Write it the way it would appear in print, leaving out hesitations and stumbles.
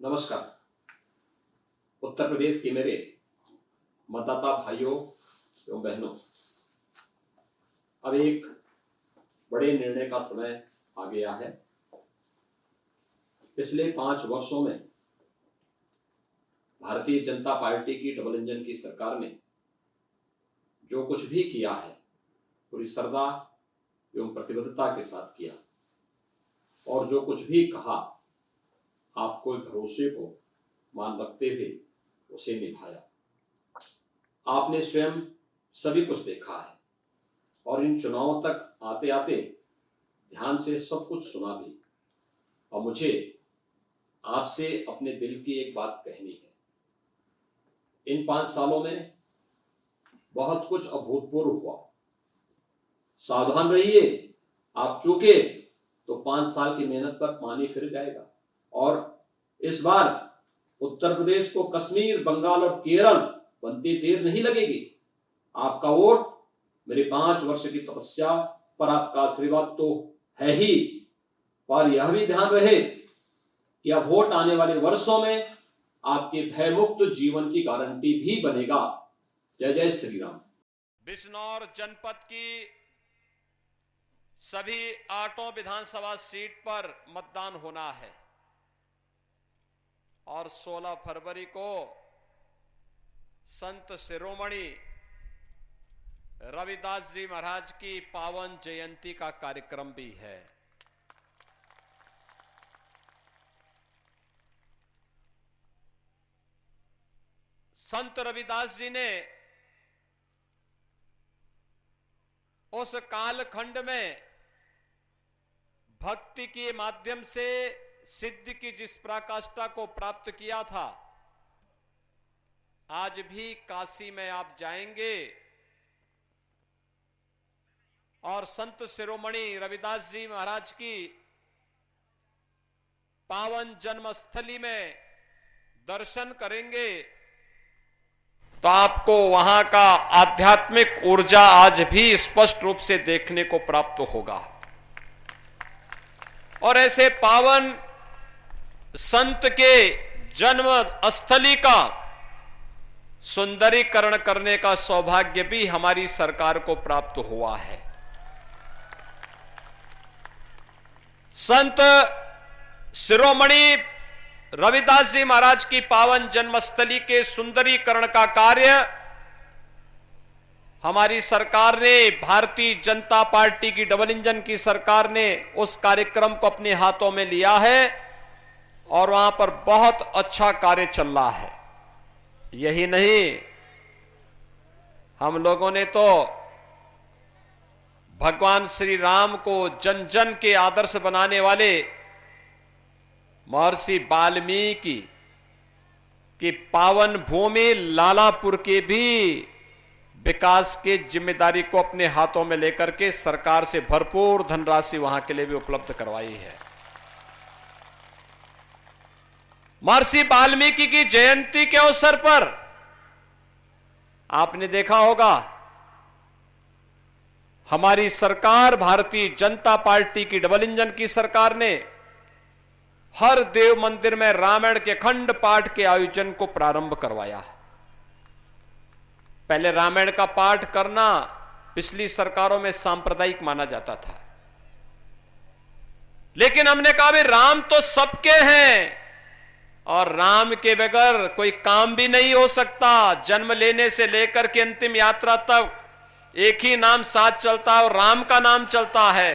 नमस्कार। उत्तर प्रदेश के मेरे मतदाता भाइयों एवं बहनों, अब एक बड़े निर्णय का समय आ गया है। पिछले 5 वर्षों में भारतीय जनता पार्टी की डबल इंजन की सरकार ने जो कुछ भी किया है पूरी श्रद्धा एवं प्रतिबद्धता के साथ किया, और जो कुछ भी कहा आपको भरोसे को मान रखते हुए उसे निभाया। आपने स्वयं सभी कुछ देखा है और इन चुनावों तक आते आते ध्यान से सब कुछ सुना भी। और मुझे आपसे अपने दिल की एक बात कहनी है। इन 5 सालों में बहुत कुछ अभूतपूर्व हुआ। सावधान रहिए, आप चूके तो 5 साल की मेहनत पर पानी फिर जाएगा। और इस बार उत्तर प्रदेश को कश्मीर, बंगाल और केरल बनते देर नहीं लगेगी। आपका वोट मेरे 5 वर्ष की तपस्या पर आपका आशीर्वाद तो है ही, पर यह भी ध्यान रहे कि यह वोट आने वाले वर्षों में आपके भयमुक्त जीवन की गारंटी भी बनेगा। जय जय श्री राम। बिजनौर जनपद की सभी 8 विधानसभा सीट पर मतदान होना है और 16 फरवरी को संत शिरोमणि रविदास जी महाराज की पावन जयंती का कार्यक्रम भी है। संत रविदास जी ने उस कालखंड में भक्ति के माध्यम से सिद्ध की जिस पराकाष्ठा को प्राप्त किया था, आज भी काशी में आप जाएंगे और संत शिरोमणि रविदास जी महाराज की पावन जन्मस्थली में दर्शन करेंगे तो आपको वहां का आध्यात्मिक ऊर्जा आज भी स्पष्ट रूप से देखने को प्राप्त होगा। और ऐसे पावन संत के जन्म स्थली का सुंदरीकरण करने का सौभाग्य भी हमारी सरकार को प्राप्त हुआ है। संत शिरोमणि रविदास जी महाराज की पावन जन्मस्थली के सुंदरीकरण का कार्य हमारी सरकार ने, भारतीय जनता पार्टी की डबल इंजन की सरकार ने उस कार्यक्रम को अपने हाथों में लिया है और वहां पर बहुत अच्छा कार्य चल रहा है। यही नहीं, हम लोगों ने तो भगवान श्री राम को जन जन के आदर्श बनाने वाले महर्षि वाल्मीकि की पावन भूमि लालापुर के भी विकास के जिम्मेदारी को अपने हाथों में लेकर के सरकार से भरपूर धनराशि वहां के लिए भी उपलब्ध करवाई है। महर्षि वाल्मीकि की जयंती के अवसर पर आपने देखा होगा, हमारी सरकार, भारतीय जनता पार्टी की डबल इंजन की सरकार ने हर देव मंदिर में रामायण के खंड पाठ के आयोजन को प्रारंभ करवाया। पहले रामायण का पाठ करना पिछली सरकारों में सांप्रदायिक माना जाता था, लेकिन हमने कहा भी राम तो सबके हैं और राम के बगैर कोई काम भी नहीं हो सकता। जन्म लेने से लेकर के अंतिम यात्रा तक एक ही नाम साथ चलता है और राम का नाम चलता है।